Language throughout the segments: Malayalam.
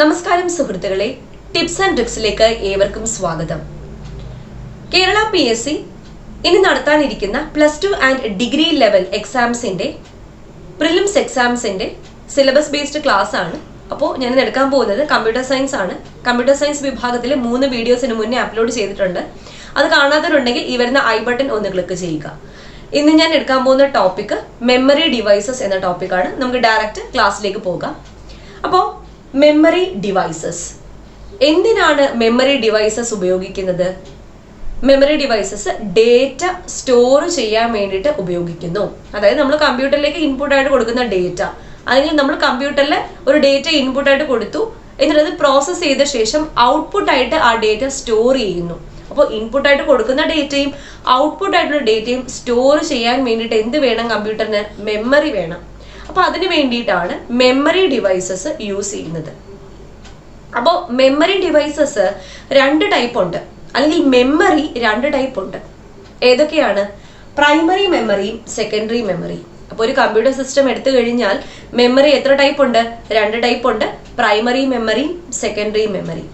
നമസ്കാരം സുഹൃത്തുക്കളെ, ടിപ്സ് ആൻഡ് ട്രിക്സിലേക്ക് ഏവർക്കും സ്വാഗതം. കേരള PSC ഇനി നടത്താനിരിക്കുന്ന +2 ആൻഡ് ഡിഗ്രി ലെവൽ എക്സാംസിന്റെ പ്രിലിംസ് എക്സാംസിന്റെ സിലബസ് ബേസ്ഡ് ക്ലാസ് ആണ്. അപ്പോൾ ഞാൻ എടുക്കാൻ പോകുന്നത് കമ്പ്യൂട്ടർ സയൻസ് ആണ്. കമ്പ്യൂട്ടർ സയൻസ് വിഭാഗത്തിൽ 3 വീഡിയോസിന് മുന്നേ അപ്ലോഡ് ചെയ്തിട്ടുണ്ട്. അത് കാണാത്തവരുണ്ടെങ്കിൽ ഈ വരുന്ന ഐ ബട്ടൺ ഒന്ന് ക്ലിക്ക് ചെയ്യുക. ഇന്ന് ഞാൻ എടുക്കാൻ പോകുന്ന ടോപ്പിക് മെമ്മറി ഡിവൈസസ് എന്ന ടോപ്പിക്കാണ്. നമുക്ക് ഡയറക്റ്റ് ക്ലാസ്സിലേക്ക് പോകാം. അപ്പോൾ മെമ്മറി ഡിവൈസസ്, എന്തിനാണ് മെമ്മറി ഡിവൈസസ് ഉപയോഗിക്കുന്നത്? മെമ്മറി ഡിവൈസസ് ഡേറ്റ സ്റ്റോർ ചെയ്യാൻ വേണ്ടിയിട്ട് ഉപയോഗിക്കുന്നു. അതായത് നമ്മൾ കമ്പ്യൂട്ടറിലേക്ക് ഇൻപുട്ട് ആയിട്ട് കൊടുക്കുന്ന ഡേറ്റ, അല്ലെങ്കിൽ നമ്മൾ കമ്പ്യൂട്ടറിൽ ഒരു ഡേറ്റ ഇൻപുട്ട് ആയിട്ട് കൊടുത്തു, എന്നിട്ട് അത് പ്രോസസ്സ് ചെയ്ത ശേഷം ഔട്ട്പുട്ട് ആയിട്ട് ആ ഡേറ്റ സ്റ്റോർ ചെയ്യുന്നു. അപ്പോൾ ഇൻപുട്ട് ആയിട്ട് കൊടുക്കുന്ന ഡേറ്റയും ഔട്ട്പുട്ട് ആയിട്ടുള്ള ഡേറ്റയും സ്റ്റോർ ചെയ്യാൻ വേണ്ടിയിട്ട് എന്ത് വേണം? കമ്പ്യൂട്ടറിന് മെമ്മറി വേണം. അപ്പൊ അതിന് വേണ്ടിയിട്ടാണ് മെമ്മറി ഡിവൈസസ് യൂസ് ചെയ്യുന്നത്. അപ്പോൾ മെമ്മറി ഡിവൈസസ് 2 ടൈപ്പ് ഉണ്ട്, അല്ലെങ്കിൽ മെമ്മറി 2 ടൈപ്പ് ഉണ്ട്. ഏതൊക്കെയാണ്? പ്രൈമറി മെമ്മറിയും സെക്കൻഡറി മെമ്മറിയും. അപ്പോൾ ഒരു കമ്പ്യൂട്ടർ സിസ്റ്റം എടുത്തു കഴിഞ്ഞാൽ മെമ്മറി എത്ര ടൈപ്പ് ഉണ്ട്? 2 ടൈപ്പ് ഉണ്ട്, പ്രൈമറി മെമ്മറിയും സെക്കൻഡറി മെമ്മറിയും.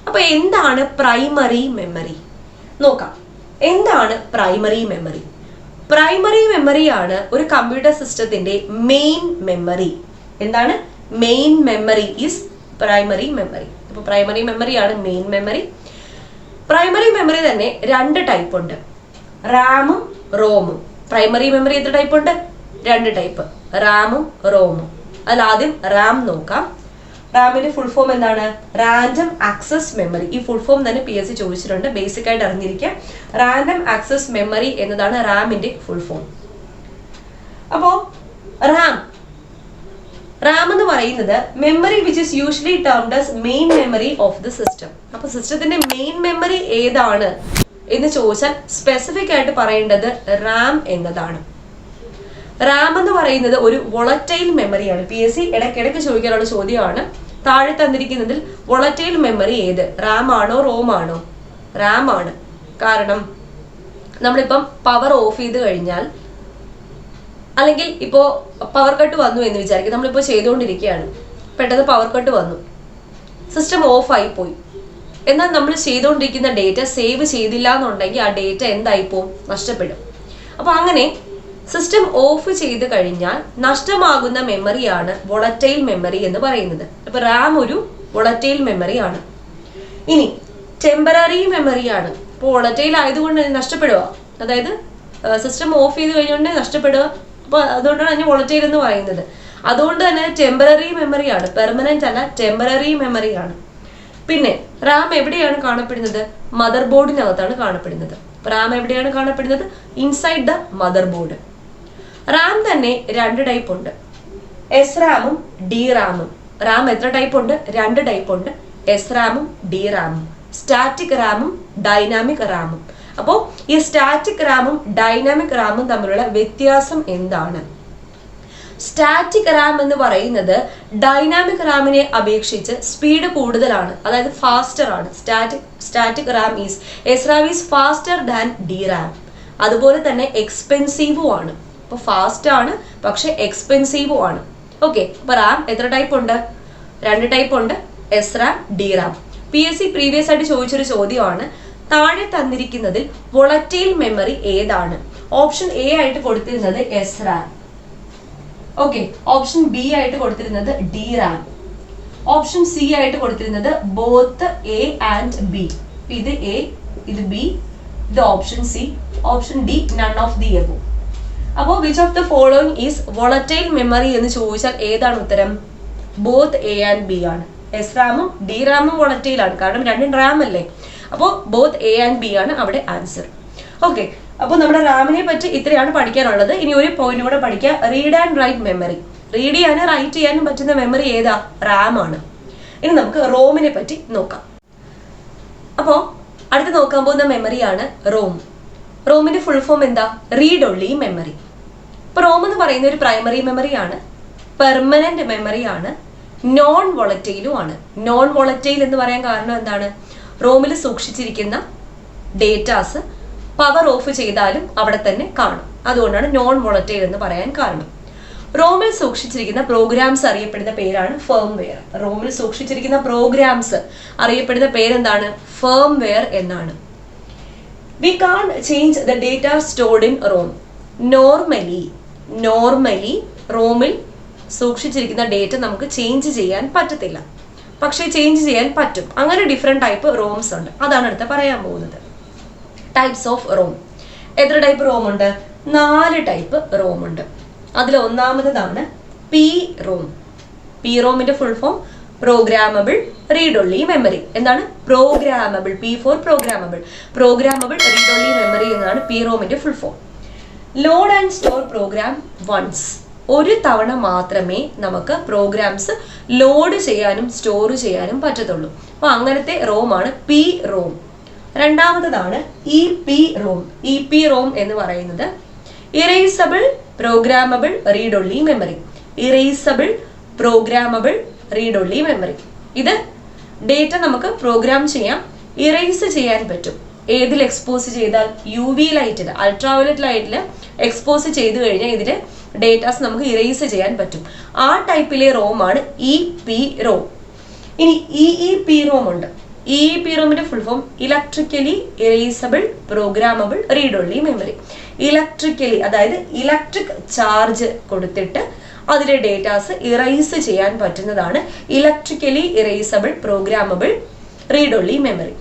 അപ്പൊ എന്താണ് പ്രൈമറി മെമ്മറി? നോക്കാം. എന്താണ് പ്രൈമറി മെമ്മറി? പ്രൈമറി മെമ്മറിയാണ് ഒരു കമ്പ്യൂട്ടർ സിസ്റ്റത്തിന്റെ മെയിൻ മെമ്മറി. എന്താണ്? Main memory is primary memory. അപ്പൊ പ്രൈമറി മെമ്മറിയാണ് മെയിൻ മെമ്മറി. പ്രൈമറി മെമ്മറി തന്നെ 2 ടൈപ്പ് ഉണ്ട്, റാമും റോമും. പ്രൈമറി മെമ്മറി എത്ര ടൈപ്പ് ഉണ്ട്? 2 ടൈപ്പ്, റാമും റോമും. അതിൽ ആദ്യം റാം നോക്കാം. റാമിന്റെ ഫുൾ ഫോം എന്താണ്? Random access memory. ഈ ഫുൾ ഫോം തന്നെ PSC ചോദിച്ചിട്ടുണ്ട്, ബേസിക് ആയിട്ട് അറിഞ്ഞിരിക്കുക. റാൻഡം ആക്സസ് മെമ്മറി എന്നതാണ് റാമിന്റെ ഫുൾ ഫോം. അപ്പോ റാം എന്ന് പറയുന്നത് memory which is usually termed as main memory of the system. അപ്പൊ സിസ്റ്റത്തിന്റെ മെയിൻ മെമ്മറി ഏതാണ് എന്ന് ചോദിച്ചാൽ സ്പെസിഫിക് ആയിട്ട് പറയേണ്ടത് റാം എന്നതാണ്. റാം എന്ന് പറയുന്നത് ഒരു വോളറ്റൈൽ മെമ്മറിയാണ്. PSC ഇടയ്ക്കിടയ്ക്ക് ചോദിക്കാനുള്ള ചോദ്യമാണ്. താഴെ തന്നിരിക്കുന്നതിൽ വോളറ്റൈൽ മെമ്മറി ഏത്? റാം ആണോ റോം ആണോ? റാം ആണ്. കാരണം നമ്മളിപ്പം പവർ ഓഫ് ചെയ്ത് കഴിഞ്ഞാൽ, അല്ലെങ്കിൽ ഇപ്പോ പവർ കട്ട് വന്നു എന്ന് വിചാരിക്കും, നമ്മളിപ്പോ ചെയ്തുകൊണ്ടിരിക്കുകയാണ്, പെട്ടെന്ന് പവർ കട്ട് വന്നു, സിസ്റ്റം ഓഫ് ആയി പോയി. എന്നാൽ നമ്മൾ ചെയ്തുകൊണ്ടിരിക്കുന്ന ഡേറ്റ സേവ് ചെയ്തില്ല എന്നുണ്ടെങ്കിൽ ആ ഡേറ്റ എന്തായിപ്പോവും? നഷ്ടപ്പെടും. അപ്പൊ അങ്ങനെ സിസ്റ്റം ഓഫ് ചെയ്ത് കഴിഞ്ഞാൽ നഷ്ടമാകുന്ന മെമ്മറിയാണ് വോളറ്റൈൽ മെമ്മറി എന്ന് പറയുന്നത്. അപ്പൊ റാം ഒരു വോളറ്റൈൽ മെമ്മറി ആണ്. ഇനി ടെമ്പററി മെമ്മറിയാണ്. ഇപ്പോൾ വോളറ്റൈൽ ആയതുകൊണ്ട് നഷ്ടപ്പെടുക, അതായത് സിസ്റ്റം ഓഫ് ചെയ്ത് കഴിഞ്ഞുകൊണ്ട് നഷ്ടപ്പെടുക. അപ്പൊ അതുകൊണ്ടാണ് അതിന് വോളറ്റൈൽ എന്ന് പറയുന്നത്. അതുകൊണ്ട് തന്നെ ടെമ്പററി മെമ്മറിയാണ്, പെർമനന്റ് അല്ല, ടെമ്പററി മെമ്മറിയാണ്. പിന്നെ റാം എവിടെയാണ് കാണപ്പെടുന്നത്? മദർ ബോർഡിനകത്താണ് കാണപ്പെടുന്നത്. റാം എവിടെയാണ് കാണപ്പെടുന്നത്? Inside the mother board. Ram തന്നെ 2 ടൈപ്പ് ഉണ്ട്, എസ് റാമും ഡി റാമും. റാം എത്ര ടൈപ്പ് ഉണ്ട്? 2 ടൈപ്പ് ഉണ്ട്, എസ് റാമും ഡി റാമും. സ്റ്റാറ്റിക് റാമും ഡൈനാമിക് റാമും. അപ്പോൾ ഈ സ്റ്റാറ്റിക് റാമും ഡൈനാമിക് റാമും തമ്മിലുള്ള വ്യത്യാസം എന്താണ്? സ്റ്റാറ്റിക് റാം എന്ന് പറയുന്നത് ഡൈനാമിക് റാമിനെ അപേക്ഷിച്ച് സ്പീഡ് കൂടുതലാണ്, അതായത് ഫാസ്റ്റർ ആണ്. Static RAM is S RAM is faster than D RAM. അതുപോലെ തന്നെ എക്സ്പെൻസീവും ആണ്. അപ്പൊ ഫാസ്റ്റ് ആണ്, പക്ഷെ എക്സ്പെൻസീവും ആണ്. ഓക്കെ. അപ്പൊ റാം എത്ര ടൈപ്പ് ഉണ്ട്? 2 ടൈപ്പ് ഉണ്ട്, S RAM D RAM. PSC previous ആയിട്ട് ചോദിച്ചൊരു ചോദ്യമാണ്. താഴെ തന്നിരിക്കുന്നതിൽ വോളറ്റൈൽ മെമ്മറി ഏതാണ്? ഓപ്ഷൻ A ആയിട്ട് കൊടുത്തിരുന്നത് S RAM. Okay. Option B ആയിട്ട് കൊടുത്തിരുന്നത് ഡി റാം. ഓപ്ഷൻ C ആയിട്ട് കൊടുത്തിരുന്നത് ബോത്ത് A ആൻഡ് B. ഇത് A, ഇത് B, ഇത് option C. Option D none of the above. അപ്പോൾ which of the following is volatile memory എന്ന് ചോദിച്ചാൽ ഏതാണ് ഉത്തരം? ബോത്ത് A ആൻഡ് B ആണ്. എസ് റാമും ഡി റാമും വോളറ്റൈൽ ആണ്, കാരണം 2 റാം അല്ലേ. അപ്പോൾ ബോത്ത് A ആൻഡ് B ആണ് അവിടെ ആൻസർ. ഓക്കെ. അപ്പോൾ നമ്മുടെ റാമിനെ പറ്റി ഇത്രയാണ് പഠിക്കാനുള്ളത്. ഇനി ഒരു പോയിന്റ് കൂടെ പഠിക്കുക, read and write memory. Read ചെയ്യാനും റൈറ്റ് ചെയ്യാനും പറ്റുന്ന മെമ്മറി ഏതാ? റാം ആണ്. ഇനി നമുക്ക് റോമിനെ പറ്റി നോക്കാം. അപ്പോൾ അടുത്ത് നോക്കാൻ പോകുന്ന മെമ്മറിയാണ് റോം. റോമിന്റെ ഫുൾ ഫോം എന്താ? Read only memory. ഇപ്പൊ റോം എന്ന് പറയുന്ന ഒരു പ്രൈമറി മെമ്മറിയാണ്, പെർമനന്റ് മെമ്മറിയാണ്, നോൺ വോളറ്റൈലും ആണ്. നോൺ വോളറ്റൈൽ എന്ന് പറയാൻ കാരണം എന്താണ്? റോമിൽ സൂക്ഷിച്ചിരിക്കുന്ന ഡേറ്റാസ് പവർ ഓഫ് ചെയ്താലും അവിടെ തന്നെ കാണും. അതുകൊണ്ടാണ് നോൺ വോളറ്റൈൽ എന്ന് പറയാൻ കാരണം. റോമിൽ സൂക്ഷിച്ചിരിക്കുന്ന പ്രോഗ്രാംസ് അറിയപ്പെടുന്ന പേരാണ് ഫേംവെയർ. റോമിൽ സൂക്ഷിച്ചിരിക്കുന്ന പ്രോഗ്രാംസ് അറിയപ്പെടുന്ന പേരെന്താണ്? ഫേംവെയർ എന്നാണ്. We can't change the data stored in ROM. Normally റോമിൽ സൂക്ഷിച്ചിരിക്കുന്ന ഡേറ്റ നമുക്ക് ചേഞ്ച് ചെയ്യാൻ പറ്റത്തില്ല, പക്ഷേ ചേഞ്ച് ചെയ്യാൻ പറ്റും. അങ്ങനെ ഡിഫറെന്റ് ടൈപ്പ് റോംസ് ഉണ്ട്. അതാണ് അടുത്ത പറയാൻ പോകുന്നത്. Types of ROM. എത്ര ടൈപ്പ് റോം ഉണ്ട്? 4 ടൈപ്പ് റോം ഉണ്ട്. അതിൽ ഒന്നാമതാണ് പി റോം. പി റോമിന്റെ full form programmable read only memory. എന്താണ്? Programmable. P for programmable. Programmable read only memory എന്നാണ് പി റോമിന്റെ full form. Load and store program once. ഒരു തവണ മാത്രമേ നമുക്ക് പ്രോഗ്രാംസ് ലോഡ് ചെയ്യാനും സ്റ്റോർ ചെയ്യാനും പറ്റത്തുള്ളൂ. അപ്പൊ അങ്ങനത്തെ റോമാണ് പി റോം. രണ്ടാമതാണ് E P ROM. E P ROM എന്ന് പറയുന്നത് erasable programmable read only memory. Erasable programmable read only memory. ഇത് ഡേറ്റ നമുക്ക് പ്രോഗ്രാം ചെയ്യാം, ഇറേസ് ചെയ്യാൻ പറ്റും. ഏതിൽ എക്സ്പോസ് ചെയ്താൽ? യു വി ലൈറ്റിൽ, അൾട്രാവയലറ്റ് ലൈറ്റിൽ എക്സ്പോസ് ചെയ്തു കഴിഞ്ഞാൽ ഇതില് ഡേറ്റാസ് നമുക്ക് ഇറേസ് ചെയ്യാൻ പറ്റും. ആ ടൈപ്പിലെ റോമാണ് ഇ പി റോം. ഇനി ഇ പി റോം ഉണ്ട്. ഇ പി റോമിന്റെ full form electrically erasable programmable read only memory. Electrically, അതായത് ഇലക്ട്രിക് ചാർജ് കൊടുത്തിട്ട് അതിലെ ഡേറ്റാസ് ഇറേസ് ചെയ്യാൻ പറ്റുന്നതാണ് electrically erasable programmable read only memory.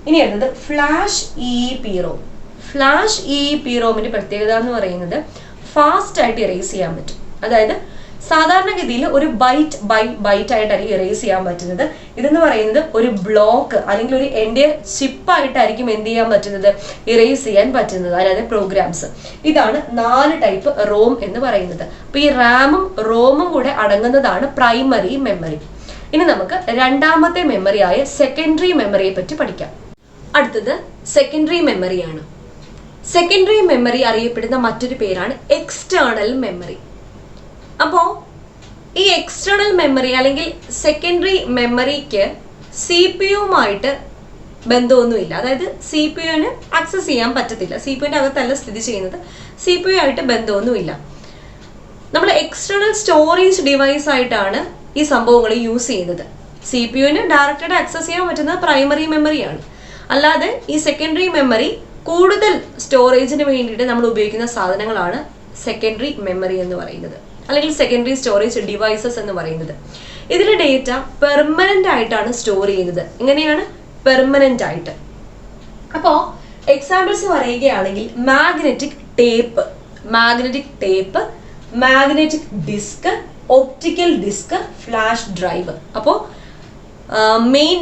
ഇനി അടുത്തത് flash E P ROM. Flash E P റോമിന്റെ പ്രത്യേകത എന്ന് പറയുന്നത് ഫാസ്റ്റ് ആയിട്ട് ഇറേസ് ചെയ്യാൻ പറ്റും. അതായത് സാധാരണഗതിയിൽ ഒരു ബൈറ്റ് ബൈ ബൈറ്റ് ആയിട്ടായിരിക്കും ഇറേസ് ചെയ്യാൻ പറ്റുന്നത്. ഇതെന്ന് പറയുന്നത് ഒരു ബ്ലോക്ക് അല്ലെങ്കിൽ ഒരു എൻ്റെ ചിപ്പായിട്ടായിരിക്കും എന്ത് ചെയ്യാൻ പറ്റുന്നത്? ഇറേസ് ചെയ്യാൻ പറ്റുന്നത്, അതായത് പ്രോഗ്രാംസ്. ഇതാണ് 4 ടൈപ്പ് റോം എന്ന് പറയുന്നത്. അപ്പൊ ഈ റാമും റോമും കൂടെ അടങ്ങുന്നതാണ് പ്രൈമറി മെമ്മറി. ഇനി നമുക്ക് രണ്ടാമത്തെ മെമ്മറിയായ സെക്കൻഡറി മെമ്മറിയെ പറ്റി പഠിക്കാം. അടുത്തത് സെക്കൻഡറി മെമ്മറിയാണ്. സെക്കൻഡറി മെമ്മറി അറിയപ്പെടുന്ന മറ്റൊരു പേരാണ് എക്സ്റ്റേണൽ മെമ്മറി. അപ്പോൾ ഈ എക്സ്റ്റേണൽ മെമ്മറി അല്ലെങ്കിൽ സെക്കൻഡറി മെമ്മറിക്ക് സി പി യുമായിട്ട് ബന്ധമൊന്നുമില്ല. അതായത് സി പി യുവിന് ആക്സസ് ചെയ്യാൻ പറ്റത്തില്ല. സി പി യുവിൻ്റെ അകത്തല്ല സ്ഥിതി ചെയ്യുന്നത്. സി പി യു ആയിട്ട് ബന്ധമൊന്നുമില്ല. നമ്മൾ എക്സ്റ്റേണൽ സ്റ്റോറേജ് ഡിവൈസ് ആയിട്ടാണ് ഈ സംഭവങ്ങൾ യൂസ് ചെയ്യുന്നത്. സി പി യുവിന് ഡയറക്റ്റായിട്ട് ആക്സസ് ചെയ്യാൻ പറ്റുന്നത് പ്രൈമറി മെമ്മറിയാണ്. അല്ലാതെ ഈ സെക്കൻഡറി മെമ്മറി കൂടുതൽ സ്റ്റോറേജിന് വേണ്ടിയിട്ട് നമ്മൾ ഉപയോഗിക്കുന്ന സാധനങ്ങളാണ് സെക്കൻഡറി മെമ്മറി എന്ന് പറയുന്നത്, അല്ലെങ്കിൽ സെക്കൻഡറി സ്റ്റോറേജ് ഡിവൈസസ് എന്ന് പറയുന്നത്. ഇതിലെ ഡേറ്റ പെർമനന്റ് ആയിട്ടാണ് സ്റ്റോർ ചെയ്യുന്നത്. എങ്ങനെയാണ്? പെർമനന്റ് ആയിട്ട്. അപ്പോ എക്സാമ്പിൾസ് പറയുകയാണെങ്കിൽ magnetic tape, magnetic disk, optical disk, flash drive. അപ്പോൾ മെയിൻ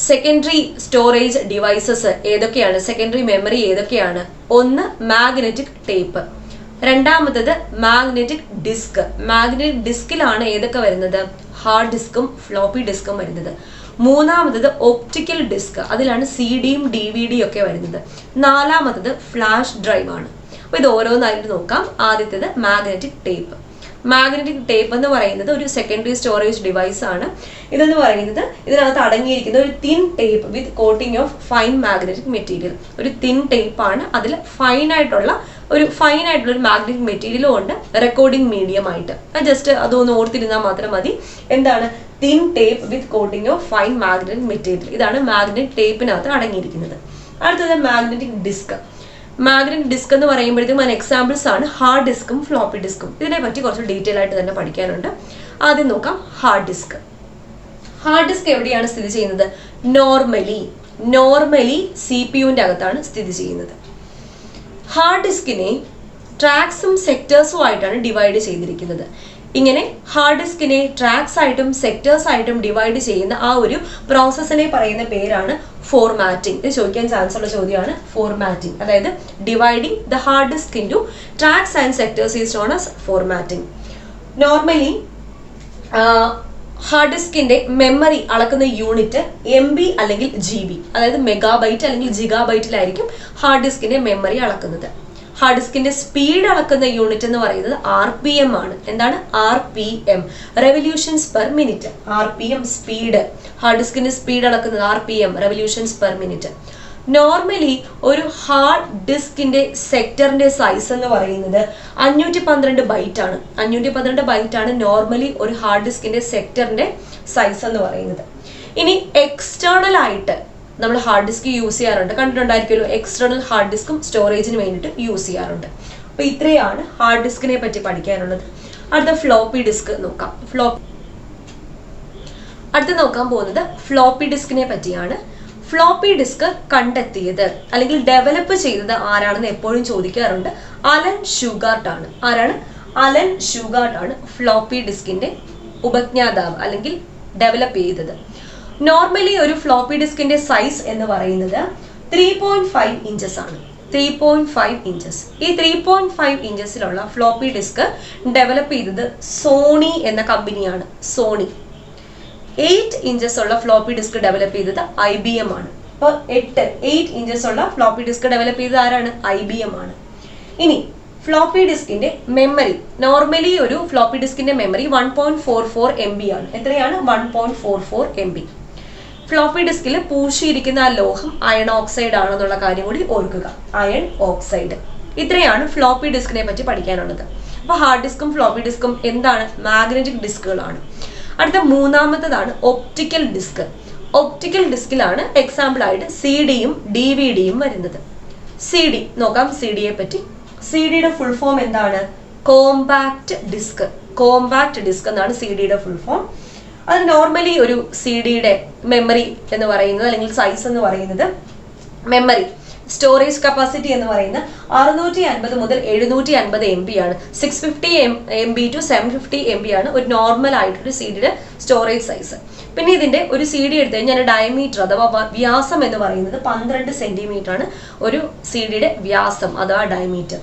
സെക്കൻഡറി സ്റ്റോറേജ് ഡിവൈസസ് ഏതൊക്കെയാണ്? സെക്കൻഡറി മെമ്മറി ഏതൊക്കെയാണ്? ഒന്ന് മാഗ്നറ്റിക് ടേപ്പ്, രണ്ടാമത്തത് മാഗ്നറ്റിക് ഡിസ്ക്. മാഗ്നറ്റിക് ഡിസ്കിലാണ് ഏതൊക്കെ വരുന്നത്? ഹാർഡ് ഡിസ്കും ഫ്ലോപ്പി ഡിസ്കും വരുന്നത്. മൂന്നാമത്തത് ഒപ്റ്റിക്കൽ ഡിസ്ക്, അതിലാണ് CD-യും DVD ഒക്കെ വരുന്നത്. നാലാമത്തത് ഫ്ലാഷ് ഡ്രൈവ് ആണ്. അപ്പൊ ഇത് ഓരോന്നായിട്ട് നോക്കാം. ആദ്യത്തേത് മാഗ്നറ്റിക് ടേപ്പ്. മാഗ്നറ്റിക് ടേപ്പ് എന്ന് പറയുന്നത് ഒരു സെക്കൻഡറി സ്റ്റോറേജ് ഡിവൈസ് ആണ്. ഇതെന്ന് പറയുന്നത് ഇതിനകത്ത് അടങ്ങിയിരിക്കുന്ന ഒരു thin tape with coating of fine magnetic material. ഒരു തിൻ ടേപ്പ് ആണ്. അതിൽ ഫൈൻ ആയിട്ടുള്ള ഒരു മാഗ്നറ്റിക് മെറ്റീരിയലും ഉണ്ട്, റെക്കോർഡിംഗ് മീഡിയം ആയിട്ട്. ജസ്റ്റ് അതൊന്ന് ഓർത്തിരുന്നാൽ മാത്രം മതി. എന്താണ്? Thin tape with coating of fine magnetic material. ഇതാണ് മാഗ്നറ്റിക് ടേപ്പിനകത്ത് അടങ്ങിയിരിക്കുന്നത്. അടുത്തത് മാഗ്നറ്റിക് ഡിസ്ക്. മാഗ്നറ്റിക് ഡിസ്ക് എന്ന് പറയുമ്പോഴത്തേക്കും അതിന് എക്സാമ്പിൾസ് ആണ് ഹാർഡ് ഡിസ്കും ഫ്ലോപ്പി ഡിസ്കും. ഇതിനെ പറ്റി കുറച്ച് ഡീറ്റെയിൽ ആയിട്ട് തന്നെ പഠിക്കാനുണ്ട്. ആദ്യം നോക്കാം ഹാർഡ് ഡിസ്ക്. ഹാർഡ് ഡിസ്ക് എവിടെയാണ് സ്ഥിതി ചെയ്യുന്നത്? നോർമലി CPU-ന്റെ അകത്താണ് സ്ഥിതി ചെയ്യുന്നത്. ഹാർഡ് ഡിസ്കിനെ ട്രാക്സും സെക്ടേഴ്സും ആയിട്ടാണ് ഡിവൈഡ് ചെയ്തിരിക്കുന്നത്. ഇങ്ങനെ ഹാർഡ് ഡിസ്കിനെ ട്രാക്സ് ആയിട്ടും സെക്ടേഴ്സ് ആയിട്ടും ഡിവൈഡ് ചെയ്യുന്ന ആ ഒരു പ്രോസസ്സിനെ പറയുന്ന പേരാണ് ഫോർമാറ്റിംഗ്. ഇത് ചോദിക്കാൻ ചാൻസ് ഉള്ള ചോദ്യമാണ് ഫോർമാറ്റിംഗ്. അതായത് dividing the hard disk into tracks and sectors is known as formatting. Normally hard ഡിസ്കിന്റെ മെമ്മറി അളക്കുന്ന യൂണിറ്റ് MB അല്ലെങ്കിൽ GB, അതായത് മെഗാബൈറ്റ് അല്ലെങ്കിൽ ജിഗാബൈറ്റിലായിരിക്കും ഹാർഡ് ഡിസ്കിന്റെ മെമ്മറി അളക്കുന്നത്. ഹാർഡ് ഡിസ്കിന്റെ സ്പീഡ് അളക്കുന്ന യൂണിറ്റ് എന്ന് പറയുന്നത് RPM ആണ്. എന്താണ്? RPM, revolutions per minute. RPM speed, hard ഡിസ്കിന്റെ സ്പീഡ് അളക്കുന്നത് RPM, revolutions per minute. Normally ഒരു ഹാർഡ് ഡിസ്കിന്റെ സെക്ടറിന്റെ സൈസ് എന്ന് പറയുന്നത് 512 ബൈറ്റ് ആണ്. 512 ബൈറ്റ് ആണ് നോർമലി ഒരു ഹാർഡ് ഡിസ്കിന്റെ സെക്ടറിന്റെ സൈസ് എന്ന് പറയുന്നത്. ഇനി എക്സ്റ്റേണൽ ആയിട്ട് നമ്മൾ ഹാർഡ് ഡിസ്ക് യൂസ് ചെയ്യാറുണ്ട്, കണ്ടിട്ടുണ്ടായിരിക്കുമല്ലോ. എക്സ്റ്റേണൽ ഹാർഡ് ഡിസ്കും സ്റ്റോറേജിന് വേണ്ടിയിട്ട് യൂസ് ചെയ്യാറുണ്ട്. അപ്പൊ ഇത്രയാണ് ഹാർഡ് ഡിസ്കിനെ പറ്റി പഠിക്കാനുള്ളത്. അടുത്ത ഫ്ലോപ്പി ഡിസ്ക് നോക്കാം. അടുത്ത് നോക്കാൻ പോകുന്നത് ഫ്ലോപ്പി ഡിസ്കിനെ പറ്റിയാണ്. ഫ്ലോപ്പി ഡിസ്ക് കണ്ടെത്തിയത് അല്ലെങ്കിൽ ഡെവലപ്പ് ചെയ്തത് ആരാണെന്ന് എപ്പോഴും ചോദിക്കാറുണ്ട്. അലൻ ഷുഗാർട്ട് ആണ്. ആരാണ്? അലൻ ഷുഗാർട്ട് ആണ് ഫ്ലോപ്പി ഡിസ്കിന്റെ ഉപജ്ഞാതാവ് അല്ലെങ്കിൽ ഡെവലപ്പ് ചെയ്തത്. നോർമലി ഒരു ഫ്ലോപ്പി ഡിസ്കിന്റെ സൈസ് എന്ന് പറയുന്നത് 3.5 ഇഞ്ചസ് ആണ്. 3.5 ഇഞ്ചസ്. ഈ 3.5 ഇഞ്ചസിലുള്ള ഫ്ലോപ്പി ഡിസ്ക് ഡെവലപ്പ് ചെയ്തത് സോണി എന്ന കമ്പനിയാണ്. സോണി. 8 ഇഞ്ചസ് ഉള്ള ഫ്ലോപ്പി ഡിസ്ക് ഡെവലപ്പ് ചെയ്തത് IBM ആണ്. അപ്പോൾ 8 ഇഞ്ചസ് ഉള്ള ഫ്ലോപ്പി ഡിസ്ക് ഡെവലപ്പ് ചെയ്തത് ആരാണ്? IBM ആണ്. ഇനി ഫ്ലോപ്പി ഡിസ്കിന്റെ മെമ്മറി, നോർമലി ഒരു ഫ്ലോപ്പി ഡിസ്കിന്റെ മെമ്മറി 1.44 MB ആണ്. എത്രയാണ്? 1.44 MB. ഫ്ലോപ്പി ഡിസ്കിൽ പൂശിയിരിക്കുന്ന ആ ലോഹം അയൺ ഓക്സൈഡ് ആണെന്നുള്ള കാര്യം കൂടി ഓർക്കുക. Iron oxide. ഇത്രയാണ് ഫ്ലോപ്പി ഡിസ്കിനെ പറ്റി പഠിക്കാനുള്ളത്. അപ്പൊ ഹാർഡ് ഡിസ്കും ഫ്ലോപ്പി ഡിസ്കും എന്താണ്? മാഗ്നറ്റിക് ഡിസ്കുകളാണ്. അടുത്ത മൂന്നാമത്തേതാണ് ഒപ്റ്റിക്കൽ ഡിസ്ക്. ഒപ്റ്റിക്കൽ ഡിസ്കിലാണ് എക്സാമ്പിൾ ആയിട്ട് CD-യും DVD-യും വരുന്നത്. CD നോക്കാം. CD-യെ പറ്റി. CD-യുടെ ഫുൾ ഫോം എന്താണ്? Compact disk. കോമ്പാക്ട് ഡിസ്ക് എന്നാണ് CD-യുടെ ഫുൾ ഫോം. അത് നോർമലി ഒരു CD-യുടെ മെമ്മറി എന്ന് പറയുന്നത് അല്ലെങ്കിൽ സൈസ് എന്ന് പറയുന്നത്, മെമ്മറി സ്റ്റോറേജ് കപ്പാസിറ്റി എന്ന് പറയുന്നത് 650 മുതൽ 750 MB ആണ്. 650 MB to 750 MB ആണ് ഒരു നോർമൽ ആയിട്ടൊരു CD-യുടെ സ്റ്റോറേജ് സൈസ്. പിന്നെ ഇതിന്റെ ഒരു CD എടുത്തു കഴിഞ്ഞാൽ ഡയമീറ്റർ അഥവാ വ്യാസം എന്ന് പറയുന്നത് 12 സെന്റിമീറ്റർ ആണ് ഒരു CD-യുടെ വ്യാസം അഥവാ ഡയമീറ്റർ.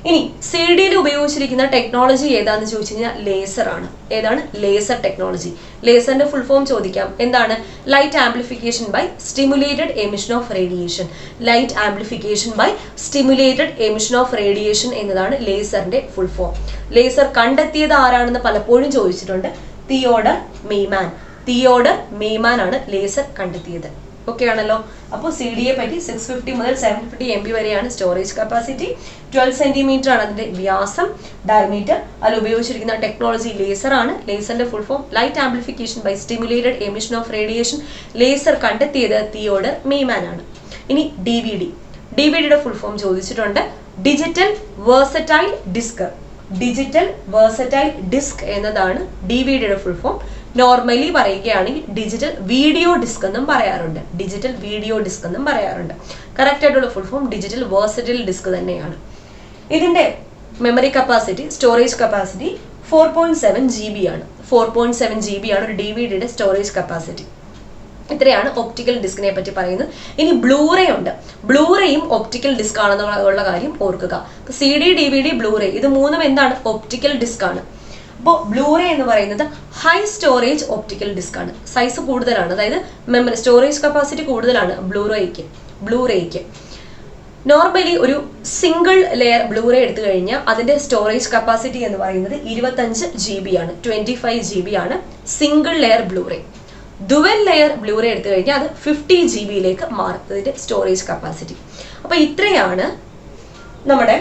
ഇനി CD-യിൽ ഉപയോഗിച്ചിരിക്കുന്ന ടെക്നോളജി ഏതാന്ന് ചോദിച്ചു കഴിഞ്ഞാൽ ലേസർ ആണ്. ഏതാണ്? Laser technology. ലേസറിന്റെ ഫുൾ ഫോം ചോദിക്കാം. എന്താണ്? Light amplification by stimulated emission of radiation. Light amplification by stimulated emission of radiation എന്നതാണ് ലേസറിന്റെ ഫുൾ ഫോം. ലേസർ കണ്ടെത്തിയത് ആരാണെന്ന് പലപ്പോഴും ചോദിച്ചിട്ടുണ്ട്. Theodore Maiman. തിയോഡർ മെയ്മാൻ ആണ് ലേസർ കണ്ടെത്തിയത്. ഓക്കെ ആണല്ലോ. അപ്പോൾ CD-യെ പറ്റി 650 മുതൽ 750 MB വരെയാണ് സ്റ്റോറേജ് കപ്പാസിറ്റി. 12 സെന്റിമീറ്റർ ആണ് അതിന്റെ വ്യാസം, ഡയമീറ്റർ. അതിൽ ഉപയോഗിച്ചിരിക്കുന്ന ടെക്നോളജി ലേസർ ആണ്. ലേസറിന്റെ full form light amplification by stimulated emission of radiation. Laser കണ്ടെത്തിയത് തിയോഡർ മെയ്മാൻ ആണ്. ഇനി DVD-യുടെ ഫുൾ ഫോം ചോദിച്ചിട്ടുണ്ട്. Digital versatile disc. Digital versatile disc എന്നതാണ് DVD-യുടെ ഫുൾ ഫോം. നോർമലി പറയുകയാണെങ്കിൽ ഡിജിറ്റൽ വീഡിയോ ഡിസ്ക് എന്നും പറയാറുണ്ട്. ഡിജിറ്റൽ വീഡിയോ ഡിസ്ക് എന്നും പറയാറുണ്ട്. കറക്റ്റ് ആയിട്ടുള്ള full form digital versatile disc തന്നെയാണ്. ഇതിന്റെ memory capacity, storage capacity 4.7 GB ആണ്. 4.7 GB ആണ് ഒരു DVD-യുടെ സ്റ്റോറേജ് കപ്പാസിറ്റി. ഇത്രയാണ് ഒപ്റ്റിക്കൽ ഡിസ്കിനെ പറ്റി പറയുന്നത്. ഇനി ബ്ലൂറേ ഉണ്ട്. ബ്ലൂറേയും ഒപ്റ്റിക്കൽ ഡിസ്ക് ആണെന്നുള്ള കാര്യം ഓർക്കുക. CD, DVD, ബ്ലൂറേ ഇത് മൂന്നും എന്താണ്? ഒപ്റ്റിക്കൽ ഡിസ്ക് ആണ്. അപ്പോൾ ബ്ലൂറേ എന്ന് പറയുന്നത് ഹൈ സ്റ്റോറേജ് ഒപ്റ്റിക്കൽ ഡിസ്ക് ആണ്. സൈസ് കൂടുതലാണ്, അതായത് മെമ്മറി സ്റ്റോറേജ് കപ്പാസിറ്റി കൂടുതലാണ് ബ്ലൂറേക്ക്. നോർമലി ഒരു സിംഗിൾ ലെയർ ബ്ലൂറേ എടുത്തു കഴിഞ്ഞാൽ അതിന്റെ സ്റ്റോറേജ് കപ്പാസിറ്റി എന്ന് പറയുന്നത് 25 GB ആണ്. 25 GB ആണ് single layer blue ray. Dual layer blue ray എടുത്തു കഴിഞ്ഞാൽ അത് 50 GB മാറുന്നതിന്റെ സ്റ്റോറേജ് കപ്പാസിറ്റി. അപ്പൊ ഇത്രയാണ് നമ്മുടെ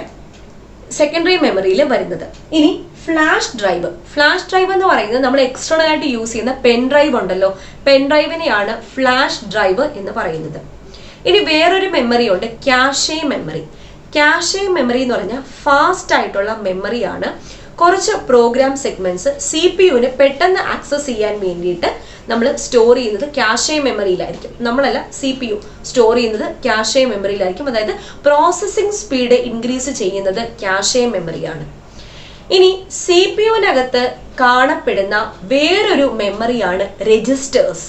സെക്കൻഡറി മെമ്മറിയിൽ വരുന്നത്. ഇനി ഫ്ലാഷ് ഡ്രൈവ്. ഫ്ലാഷ് ഡ്രൈവ് എന്ന് പറയുന്നത് നമ്മൾ എക്സ്റ്റേണൽ ആയിട്ട് യൂസ് ചെയ്യുന്ന പെൻ ഡ്രൈവ് ഉണ്ടല്ലോ, പെൻ ഡ്രൈവിനെയാണ് ഫ്ലാഷ് ഡ്രൈവ് എന്ന് പറയുന്നത്. ഇനി വേറൊരു മെമ്മറി ഉണ്ട്, ക്യാഷെ മെമ്മറി. ക്യാഷെ മെമ്മറി എന്ന് പറഞ്ഞാൽ ഫാസ്റ്റ് ആയിട്ടുള്ള മെമ്മറിയാണ്. കുറച്ച് പ്രോഗ്രാം സെഗ്മെന്റ്സ് CPU-ന് പെട്ടെന്ന് ആക്സസ് ചെയ്യാൻ വേണ്ടിയിട്ട് നമ്മൾ സ്റ്റോർ ചെയ്യുന്നത് ക്യാഷെ മെമ്മറിയിലായിരിക്കും. നമ്മളല്ല, CPU സ്റ്റോർ ചെയ്യുന്നത് ക്യാഷെ മെമ്മറിയിലായിരിക്കും. അതായത് പ്രോസസ്സിംഗ് സ്പീഡ് ഇൻക്രീസ് ചെയ്യുന്നത് ക്യാഷെ മെമ്മറിയാണ്. ഇനി CPU-നകത്ത് കാണപ്പെടുന്ന വേറൊരു മെമ്മറിയാണ് registers.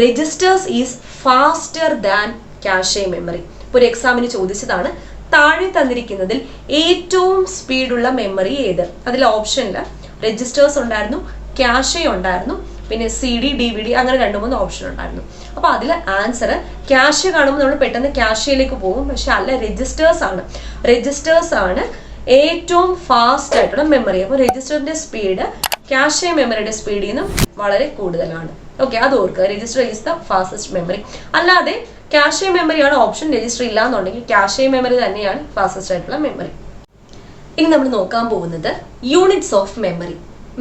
Registers is faster than cache memory. ഇപ്പോൾ ഒരു എക്സാമിന് ചോദിച്ചതാണ്, താഴെ തന്നിരിക്കുന്നതിൽ ഏറ്റവും സ്പീഡുള്ള മെമ്മറി ഏത്? അതിൽ ഓപ്ഷനിൽ രജിസ്റ്റേഴ്സ് ഉണ്ടായിരുന്നു, ക്യാഷെ ഉണ്ടായിരുന്നു, പിന്നെ CD, DVD അങ്ങനെ 2-3 ഓപ്ഷൻ ഉണ്ടായിരുന്നു. അപ്പോൾ അതിൽ ആൻസർ ക്യാഷെ കാണുമ്പോൾ നമ്മൾ പെട്ടെന്ന് ക്യാഷയിലേക്ക് പോകും, പക്ഷെ അല്ല, രജിസ്റ്റേഴ്സ് ആണ്. രജിസ്റ്റേഴ്സ് ആണ് ഏറ്റവും ഫാസ്റ്റ് ആയിട്ടുള്ള മെമ്മറി. അപ്പോൾ രജിസ്റ്ററിന്റെ സ്പീഡ് ക്യാഷെ മെമ്മറിയുടെ സ്പീഡിൽ നിന്നും വളരെ കൂടുതലാണ്. ഓക്കെ, അത് ഓർക്കുക. Register is the fastest memory. അല്ലാതെ കാഷെ മെമ്മറിയാണ് ഓപ്ഷൻ, രജിസ്റ്റർ ഇല്ല എന്നുണ്ടെങ്കിൽ കാഷെ മെമ്മറി തന്നെയാണ് ഫാസ്റ്റസ്റ്റ് ആയിട്ടുള്ള മെമ്മറി. ഇനി നമ്മൾ നോക്കാൻ പോകുന്നത് യൂണിറ്റ്സ് ഓഫ് മെമ്മറി.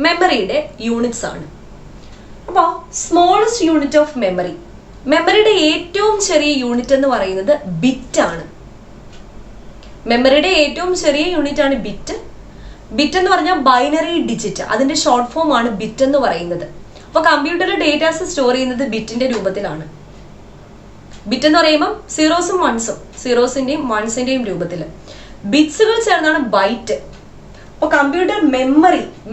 മെമ്മറിയുടെ യൂണിറ്റ്സ് ആണ്. അപ്പോൾ സ്മോളസ്റ്റ് യൂണിറ്റ് ഓഫ് മെമ്മറി, മെമ്മറിയുടെ ഏറ്റവും ചെറിയ യൂണിറ്റ് എന്ന് പറയുന്നത് ബിറ്റ് ആണ്. മെമ്മറിയുടെ ഏറ്റവും ചെറിയ യൂണിറ്റ് ആണ് ബിറ്റ്. ബിറ്റ് എന്ന് പറഞ്ഞാൽ ബൈനറി ഡിജിറ്റ്, അതിന്റെ ഷോർട്ട് ഫോം ആണ് ബിറ്റ് എന്ന് പറയുന്നത്. അപ്പോൾ കമ്പ്യൂട്ടറിൽ ഡേറ്റാസ് സ്റ്റോർ ചെയ്യുന്നത് ബിറ്റിന്റെ രൂപത്തിലാണ്. ബിറ്റ് എന്ന് പറയുമ്പോൾ സീറോസും വൺസും, സീറോസിന്റെയും വൺസിന്റെയും രൂപത്തിൽ. ബിറ്റ്സുകൾ ചേർന്നാണ് ബൈറ്റ്. അപ്പോൾ computer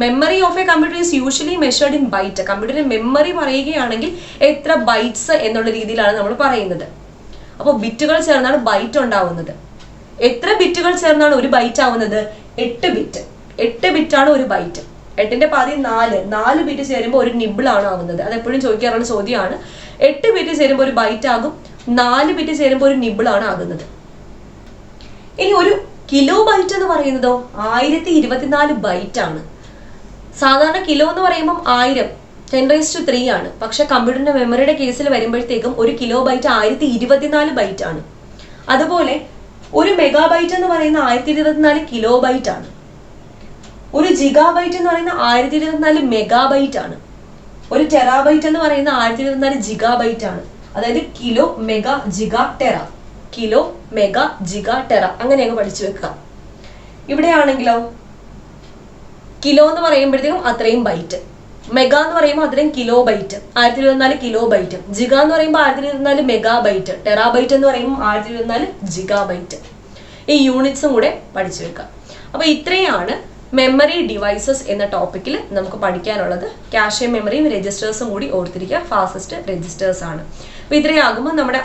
memory of a computer is usually measured in byte. കമ്പ്യൂട്ടറിന്റെ മെമ്മറി പറയുകയാണെങ്കിൽ എത്ര ബൈറ്റ്സ് എന്നുള്ള രീതിയിലാണ് നമ്മൾ പറയുന്നത്. അപ്പോൾ ബിറ്റുകൾ ചേർന്നാണ് ബൈറ്റ് ഉണ്ടാവുന്നത്. എത്ര ബിറ്റുകൾ ചേർന്നാണ് ഒരു ബൈറ്റ് ആവുന്നത്? 8 ബിറ്റ്. 8 ബിറ്റാണ് ഒരു ബൈറ്റ്. 8ന്റെ പാതി 4 ബിറ്റ് ചേരുമ്പോൾ ഒരു നിബിൾ ആണ് ആവുന്നത്. അത് എപ്പോഴും ചോദിക്കാറുള്ള ചോദ്യമാണ്. 8 ബിറ്റ് ചേരുമ്പോൾ ഒരു ബൈറ്റ് ആകും, 4 ബിറ്റ് ചേരുമ്പോൾ ഒരു നിബിൾ ആണ് ആകുന്നത്. ഇനി ഒരു കിലോ ബൈറ്റ് എന്ന് പറയുന്നതോ 1024 ബൈറ്റ് ആണ്. സാധാരണ കിലോ എന്ന് പറയുമ്പോൾ 1000 10⁻³ ആണ്. പക്ഷെ കമ്പ്യൂട്ടറിന്റെ മെമ്മറിയുടെ കേസിൽ വരുമ്പോഴത്തേക്കും ഒരു കിലോ ബൈറ്റ് 1024 ബൈറ്റ് ആണ്. അതുപോലെ ഒരു മെഗാബൈറ്റ് എന്ന് പറയുന്ന 1024 കിലോ ബൈറ്റ് ആണ്. ഒരു ജിഗാബൈറ്റ് എന്ന് പറയുന്ന 1024 മെഗാബൈറ്റ് ആണ്. ഒരു ടെറാബൈറ്റ് എന്ന് പറയുന്ന 1024 ജിഗാബൈറ്റ് ആണ്. അതായത് kilo mega giga Terra, kilo mega giga Terra, അങ്ങനെ അങ്ങ് പഠിച്ചു വെക്കുക. ഇവിടെയാണെങ്കിലോ കിലോ എന്ന് പറയുമ്പോഴത്തേക്കും അത്രയും ബൈറ്റ്, മെഗാ എന്ന് പറയുമ്പോൾ അത്രയും kilobyte, 1024 kilobyte, giga എന്ന് പറയുമ്പോൾ 1024 മെഗാ ബൈറ്റ്, ടെറാബൈറ്റ് എന്ന് പറയുമ്പോൾ 1024 ജിഗാ ബൈറ്റ്. ഈ യൂണിറ്റ്സും കൂടെ പഠിച്ചു വെക്കുക. അപ്പൊ ഇത്രയാണ് മെമ്മറി ഡിവൈസസ് എന്ന ടോപ്പിക്കിൽ നമുക്ക് പഠിക്കാനുള്ളത്. കാഷെ മെമ്മറിയും രജിസ്റ്റേഴ്സും കൂടി ഓർത്തിരിക്കുക. ഫാസ്റ്റസ്റ്റ് രജിസ്റ്റേഴ്സ് ആണ്. അപ്പൊ ഇത്രയാകുമ്പോൾ നമ്മുടെ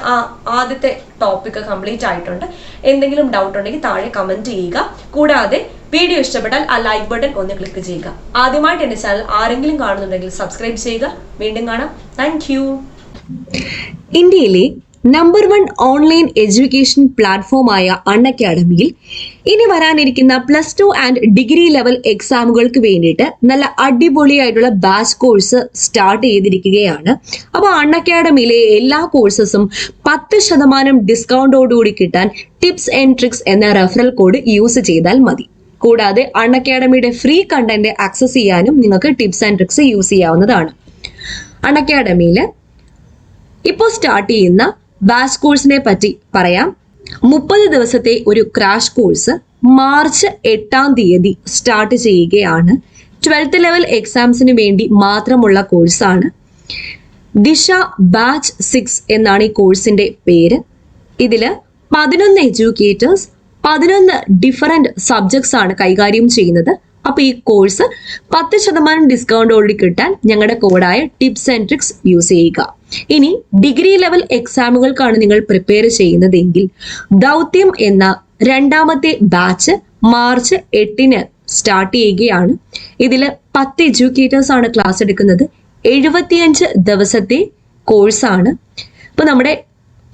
ആദ്യത്തെ ടോപ്പിക് കംപ്ലീറ്റ് ആയിട്ടുണ്ട്. എന്തെങ്കിലും ഡൗട്ട് ഉണ്ടെങ്കിൽ താഴെ കമന്റ് ചെയ്യുക. കൂടാതെ വീഡിയോ ഇഷ്ടപ്പെട്ടാൽ ആ ലൈക്ക് ബട്ടൺ ഒന്ന് ക്ലിക്ക് ചെയ്യുക. ആദ്യമായിട്ട് എന്റെ ചാനൽ ആരെങ്കിലും കാണുന്നുണ്ടെങ്കിൽ സബ്സ്ക്രൈബ് ചെയ്യുക. വീണ്ടും കാണാം. Thank you. ഇന്ത്യയിലെ നമ്പർ 1 ഓൺലൈൻ എഡ്യൂക്കേഷൻ പ്ലാറ്റ്ഫോമായ അൺഅക്കാഡമിയിൽ ഇനി വരാനിരിക്കുന്ന +2 ആൻഡ് ഡിഗ്രി ലെവൽ എക്സാമുകൾക്ക് വേണ്ടിയിട്ട് നല്ല അടിപൊളിയായിട്ടുള്ള ബാച്ച് കോഴ്സ് സ്റ്റാർട്ട് ചെയ്തിരിക്കുകയാണ്. അപ്പോൾ അൺഅക്കാഡമിയിലെ എല്ലാ കോഴ്സസും 10% ഡിസ്കൗണ്ടോടുകൂടി കിട്ടാൻ ടിപ്സ് ആൻഡ് ട്രിക്സ് എന്ന റെഫറൽ കോഡ് യൂസ് ചെയ്താൽ മതി. കൂടാതെ അൺഅക്കാഡമിയുടെ ഫ്രീ കണ്ടന്റ് ആക്സസ് ചെയ്യാനും നിങ്ങൾക്ക് ടിപ്സ് ആൻഡ് ട്രിക്സ് യൂസ് ചെയ്യാവുന്നതാണ്. അൺഅക്കാഡമിയിൽ ഇപ്പോൾ സ്റ്റാർട്ട് ചെയ്യുന്ന ബാച്ച് കോഴ്സിനെ പറ്റി പറയാം. 30 ദിവസത്തെ ഒരു ക്രാഷ് കോഴ്സ് മാർച്ച് 8-ാം തീയതി സ്റ്റാർട്ട് ചെയ്യുകയാണ്. 12th ലെവൽ എക്സാംസിന് വേണ്ടി മാത്രമുള്ള കോഴ്സാണ്. ദിശ ബാച്ച് 6 എന്നാണ് ഈ കോഴ്സിന്റെ പേര്. ഇതില് 11 എഡ്യൂക്കേറ്റേഴ്സ് 11 ഡിഫറെന്റ് സബ്ജക്ട്സ് ആണ് കൈകാര്യം ചെയ്യുന്നത്. അപ്പൊ ഈ കോഴ്സ് 10% ഡിസ്കൗണ്ടോടുകൂടി കിട്ടാൻ ഞങ്ങളുടെ കോഡായ ടിപ്സ് ആൻഡ് ട്രിക്സ് യൂസ് ചെയ്യുക. ഇനി ഡിഗ്രി ലെവൽ എക്സാമുകൾക്കാണ് നിങ്ങൾ പ്രിപ്പയർ ചെയ്യുന്നതെങ്കിൽ ദൗത്യം എന്ന 2ാമത്തെ ബാച്ച് മാർച്ച് 8-ന് സ്റ്റാർട്ട് ചെയ്യുകയാണ്. ഇതില് 10 എഡ്യൂക്കേറ്റേഴ്സ് ആണ് ക്ലാസ് എടുക്കുന്നത്. 75 ദിവസത്തെ കോഴ്സാണ്. അപ്പൊ നമ്മുടെ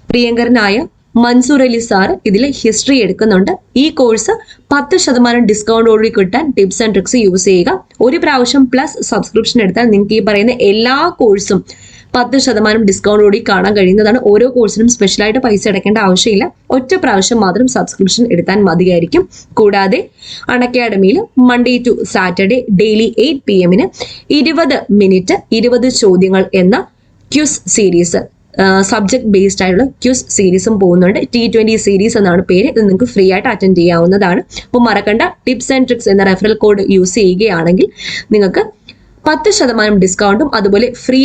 പ്രിയങ്കരനായ മൻസൂർ അലി സാർ ഇതിൽ ഹിസ്റ്ററി എടുക്കുന്നുണ്ട്. ഈ കോഴ്സ് 10% ഡിസ്കൗണ്ടോടുകൂടി കിട്ടാൻ ടിപ്സ് ആൻഡ് ട്രിക്സ് യൂസ് ചെയ്യുക. ഒരു പ്രാവശ്യം പ്ലസ് സബ്സ്ക്രിപ്ഷൻ എടുത്താൽ നിങ്ങൾക്ക് ഈ പറയുന്ന എല്ലാ കോഴ്സും 10% ഡിസ്കൗണ്ടോടുകൂടി കാണാൻ കഴിയുന്നതാണ്. ഓരോ കോഴ്സിനും സ്പെഷ്യലായിട്ട് പൈസ അടയ്ക്കേണ്ട ആവശ്യമില്ല. ഒറ്റ പ്രാവശ്യം മാത്രം സബ്സ്ക്രിപ്ഷൻ എടുത്താൽ മതിയായിരിക്കും. കൂടാതെ അൺഅക്കാഡമിയിൽ Monday to Saturday daily 8 PM 20 minute 20 ചോദ്യങ്ങൾ എന്ന ക്യൂസ് സീരീസ്, സബ്ജക്ട് ബേസ്ഡ് ആയിട്ടുള്ള ക്യൂസ് സീരീസും പോകുന്നുണ്ട്. T20 സീരീസ് എന്നാണ് പേര്. ഇത് നിങ്ങൾക്ക് ഫ്രീ ആയിട്ട് അറ്റൻഡ് ചെയ്യാവുന്നതാണ്. അപ്പോൾ മറക്കണ്ട, ടിപ്സ് ആൻഡ് ട്രിക്സ് എന്ന റെഫറൽ കോഡ് യൂസ് ചെയ്യുകയാണെങ്കിൽ നിങ്ങൾക്ക് 10% ഡിസ്കൗണ്ടും അതുപോലെ ഫ്രീ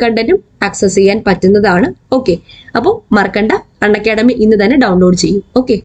കണ്ടന്റും ആക്സസ് ചെയ്യാൻ പറ്റുന്നതാണ്. ഓക്കെ, അപ്പോൾ മറക്കണ്ട, അൺഅക്കാഡമി ഇന്ന് തന്നെ ഡൗൺലോഡ് ചെയ്യൂ. ഓക്കെ.